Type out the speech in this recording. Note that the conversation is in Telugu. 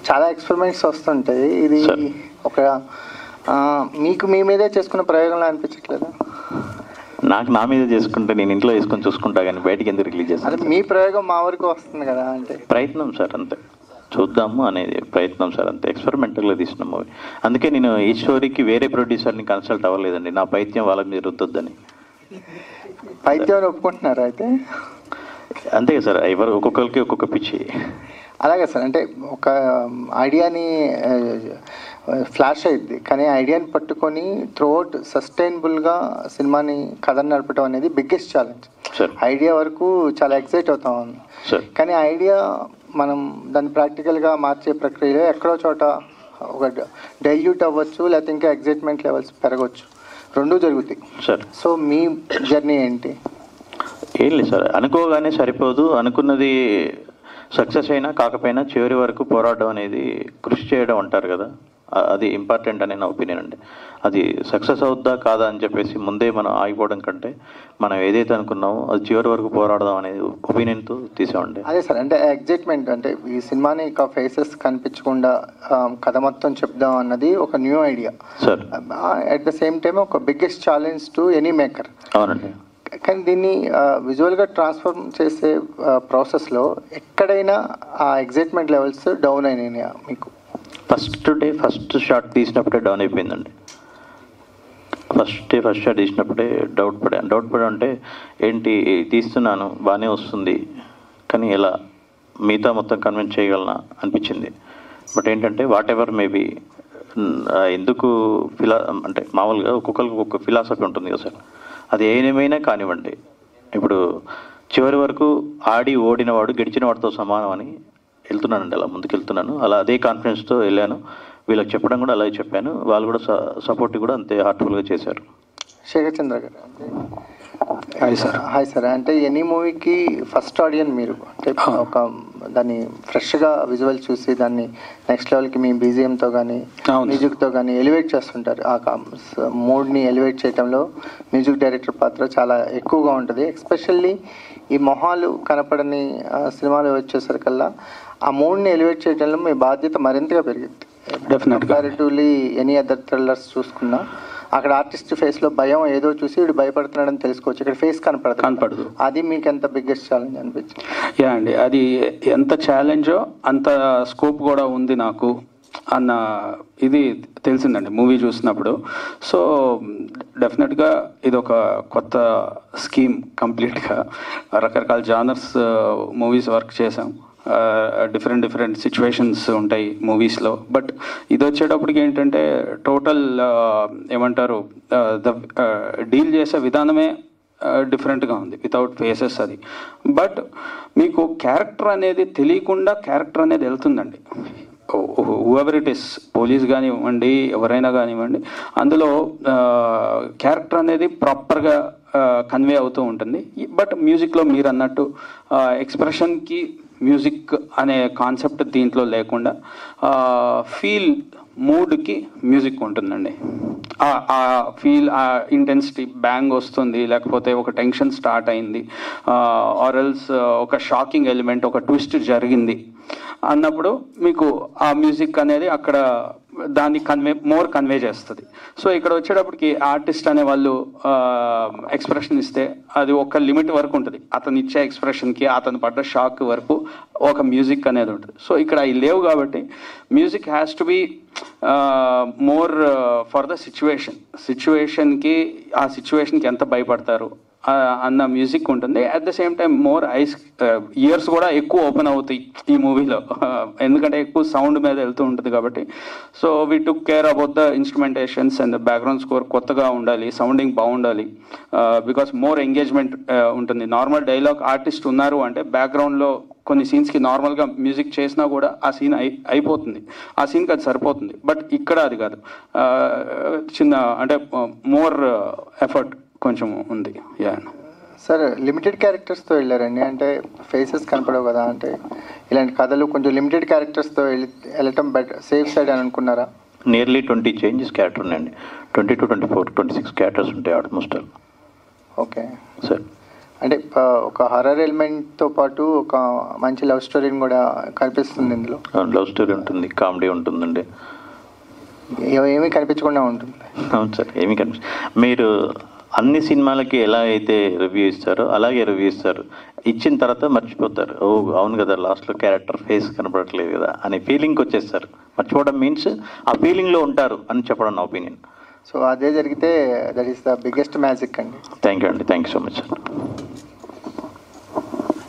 చాలా ఎక్స్పెరిమెంట్స్ వస్తుంటాయి. ఇది ఒక మీకు మీ మీదే చేసుకున్న ప్రయోగంలో అనిపించట్లేదా? నాకు నా మీద చేసుకుంటే నేను ఇంట్లో వేసుకొని చూసుకుంటా, కానీ బయటికి ఎందుకు రిలీజ్ చేస్తాను? అంటే మీ ప్రయోగం మా వరకు వస్తుంది కదా, అంటే ప్రయత్నం సార్, అంతే. చూద్దాము అనేది ప్రయత్నం సార్, అంతే. ఎక్స్పెరిమెంటల్గా తీసిన మూవీ. అందుకే నేను ఈ స్టోరీకి వేరే ప్రొడ్యూసర్ని కన్సల్ట్ అవ్వలేదండి, నా పైత్యం వాళ్ళ మీద రుద్దొద్దని. పైత్యం ఒప్పుకుంటున్నారా అయితే? అంతే సార్, ఎవరు ఒక్కొక్కరికి ఒక్కొక్క పిచ్చి. అలాగే సార్, అంటే ఒక ఐడియాని ఫ్లాష్ అయింది, కానీ ఐడియాని పట్టుకొని త్రూఅవుట్ సస్టైనబుల్గా సినిమాని కథను నడపడం అనేది బిగ్గెస్ట్ ఛాలెంజ్. ఐడియా వరకు చాలా ఎక్సైట్ అవుతాం, కానీ ఐడియా మనం దాన్ని ప్రాక్టికల్గా మార్చే ప్రక్రియలో ఎక్కడో చోట ఒక డైల్యూట్ అవ్వచ్చు, లేకపోతే ఇంకా ఎగ్జైట్మెంట్ లెవెల్స్ పెరగవచ్చు, రెండూ జరుగుతాయి సార్. సో మీ జర్నీ ఏంటి? ఏం లేదు సార్, అనుకోగానే సరిపోదు. అనుకున్నది సక్సెస్ అయినా కాకపోయినా చివరి వరకు పోరాటం అనేది కృషి చేయడం అంటారు కదా, అది ఇంపార్టెంట్ అని నా ఒపీనియన్ అండి. అది సక్సెస్ అవుద్దా కాదా అని చెప్పేసి ముందే మనం ఆగిపోవడం కంటే మనం ఏదైతే అనుకున్నామో అది చివరి వరకు పోరాడదాం అనేది ఒపీనియన్తో తీసామండి. అదే సార్, అంటే ఎగ్జైట్మెంట్, అంటే ఈ సినిమాని ఇక ఫేసెస్ కనిపించకుండా కథ మొత్తం చెప్దాం అన్నది ఒక new idea sir. At the same time ఒక biggest challenge to any maker. అవునండి. కానీ దీన్ని విజువల్గా ట్రాన్స్ఫార్మ్ చేసే ప్రాసెస్లో ఎక్కడైనా ఆ ఎగ్జైట్మెంట్ లెవెల్స్ డౌన్ అయినాయా మీకు? ఫస్ట్ షాట్ తీసినప్పుడే డౌన్ అయిపోయిందండి. ఫస్ట్ షాట్ తీసినప్పుడే డౌట్ పడా అంటే ఏంటి తీస్తున్నాను బాగానే వస్తుంది, కానీ ఎలా మిగతా మొత్తం కన్విన్స్ చేయగలనా అనిపించింది. బట్ ఏంటంటే వాట్ ఎవర్ మేబీ, ఎందుకు అంటే మామూలుగా ఒక్కొక్కరికి ఒక్కొక్క ఫిలాసఫీ ఉంటుంది కదా సార్, అది ఏమైనా కానివ్వండి. ఇప్పుడు చివరి వరకు ఆడి ఓడినవాడు గెలిచిన వాడితో సమానం అని వెళ్తున్నానండి, అలా ముందుకు వెళ్తున్నాను. అలా అదే కాన్ఫిడెన్స్తో వెళ్ళాను. వీళ్ళకి చెప్పడం కూడా అలాగే చెప్పాను, వాళ్ళు కూడా సపోర్ట్ కూడా అంతే హార్ట్ఫుల్గా చేశారు. శేఖర్ చంద్ర గారు, హాయ్ సార్. అంటే ఎనీ మూవీకి ఫస్ట్ ఆడియన్స్ మీరు, అంటే ఒక దాన్ని ఫ్రెష్గా విజువల్ చూసి దాన్ని నెక్స్ట్ లెవెల్కి మీ బీజిఎంతో కానీ మ్యూజిక్తో కానీ ఎలివేట్ చేస్తుంటారు. ఆ మూడ్ని ఎలివేట్ చేయడంలో మ్యూజిక్ డైరెక్టర్ పాత్ర చాలా ఎక్కువగా ఉంటుంది. ఎస్పెషల్లీ ఈ మొహాలు కనపడని సినిమాలు వచ్చేసరికల్లా ఆ మూడ్ని ఎలివేట్ చేయడంలో మీ బాధ్యత మరింతగా పెరిగింది. కంపారిటివ్లీ ఎనీ అదర్ థ్రిల్లర్స్ చూసుకున్నా అక్కడ ఆర్టిస్ట్ ఫేస్లో భయం ఏదో చూసి వీడు భయపడుతున్నాడని తెలుసుకోవచ్చు, ఇక్కడ ఫేస్ కనపడదు. అది మీకు ఎంత బిగ్గెస్ట్ ఛాలెంజ్ అనిపించింది? యా అండి, అది ఎంత ఛాలెంజో అంత స్కోప్ కూడా ఉంది నాకు అన్న ఇది తెలిసిందండి మూవీ చూసినప్పుడు. సో డెఫినెట్గా ఇది ఒక కొత్త స్కీమ్. కంప్లీట్గా రకరకాల జానర్స్ మూవీస్ వర్క్ చేసాం, డిఫరెంట్ సిచ్యువేషన్స్ ఉంటాయి మూవీస్లో. బట్ ఇది వచ్చేటప్పటికి ఏంటంటే టోటల్ ఏమంటారు, డీల్ చేసే విధానమే డిఫరెంట్గా ఉంది, వితౌట్ ఫేసెస్ అది. బట్ మీకు క్యారెక్టర్ అనేది తెలియకుండా క్యారెక్టర్ అనేది వెళ్తుందండి. హూఎవర్ ఇట్ ఇస్, పోలీస్ కానివ్వండి ఎవరైనా కానివ్వండి, అందులో క్యారెక్టర్ అనేది ప్రాపర్గా కన్వే అవుతూ ఉంటుంది. బట్ మ్యూజిక్లో మీరు అన్నట్టు ఎక్స్ప్రెషన్కి మ్యూజిక్ అనే కాన్సెప్ట్ దీంట్లో లేకుండా ఫీల్ మూడ్కి మ్యూజిక్ ఉంటుందండి. ఆ ఫీల్, ఆ ఇంటెన్సిటీ, బ్యాంగ్ వస్తుంది, లేకపోతే ఒక టెన్షన్ స్టార్ట్ అయింది, ఆర్ఎల్స్ ఒక షాకింగ్ ఎలిమెంట్, ఒక ట్విస్ట్ జరిగింది అన్నప్పుడు మీకు ఆ మ్యూజిక్ అనేది అక్కడ దాన్ని కన్వే చేస్తుంది. సో ఇక్కడ వచ్చేటప్పటికి ఆర్టిస్ట్ అనే వాళ్ళు ఎక్స్ప్రెషన్ ఇస్తే అది ఒక లిమిట్ వరకు ఉంటుంది. అతను ఇచ్చే ఎక్స్ప్రెషన్కి, అతను పడ్డ షాక్ వరకు ఒక మ్యూజిక్ అనేది ఉంటుంది. సో ఇక్కడ అవి లేవు కాబట్టి music has to be more for the సిచ్యువేషన్కి, ఆ సిచ్యువేషన్కి ఎంత భయపడతారు అన్న మ్యూజిక్ ఉంటుంది. At the same time more years కూడా ఎక్కువ ఓపెన్ అవుతాయి ఈ మూవీలో, ఎందుకంటే ఎక్కువ సౌండ్ మీద వెళ్తూ ఉంటుంది కాబట్టి. So we took care about the instrumentations and the background score కొత్తగా ఉండాలి, సౌండింగ్ బాగుండాలి, బికాస్ మోర్ ఎంగేజ్మెంట్ ఉంటుంది. నార్మల్ డైలాగ్ ఆర్టిస్ట్ ఉన్నారు అంటే బ్యాక్గ్రౌండ్లో కొన్ని సీన్స్కి నార్మల్గా మ్యూజిక్ చేసినా కూడా ఆ సీన్ అయిపోతుంది, ఆ సీన్కి అది సరిపోతుంది. బట్ ఇక్కడ అది కాదు, చిన్న అంటే మోర్ ఎఫర్ట్ కొంచెం ఉంది. యా సార్, లిమిటెడ్ క్యారెక్టర్స్తో వెళ్ళారండి, అంటే ఫేసెస్ కనపడవు కదా, అంటే ఇలాంటి కథలు కొంచెం లిమిటెడ్ క్యారెక్టర్స్తో వెళ్ళటం బెటర్, సేఫ్ సైడ్ అని అనుకున్నారా? నియర్లీ 20 చేంజెస్ క్యారెక్టర్ ఉన్నాయండి, 20 to 24, 26 క్యారెక్టర్స్ ఉంటాయి ఆల్మోస్ట్. ఓకే సార్, అంటే ఒక హర్రర్ ఎలిమెంట్తో పాటు ఒక మంచి లవ్ స్టోరీని కూడా కనిపిస్తుంది ఇందులో. లవ్ స్టోరీ ఉంటుంది, కామెడీ ఉంటుందండి, ఏమీ కనిపించకుండా ఉంటుంది. అవును సార్, ఏమీ మీరు అన్ని సినిమాలకి ఎలా అయితే రివ్యూ ఇస్తారో అలాగే రివ్యూ ఇస్తారు. ఇచ్చిన తర్వాత మర్చిపోతారు. ఓ అవును కదా, లాస్ట్లో క్యారెక్టర్ ఫేస్ కనపడట్లేదు కదా అనే ఫీలింగ్కి వచ్చేస్తారు. మర్చిపోవడం మీన్స్ ఆ ఫీలింగ్లో ఉంటారు అని చెప్పడం నా ఒపీనియన్. సో అదే జరిగితే that is the biggest magic అండి. థ్యాంక్ యూ అండి, thank you so much sir.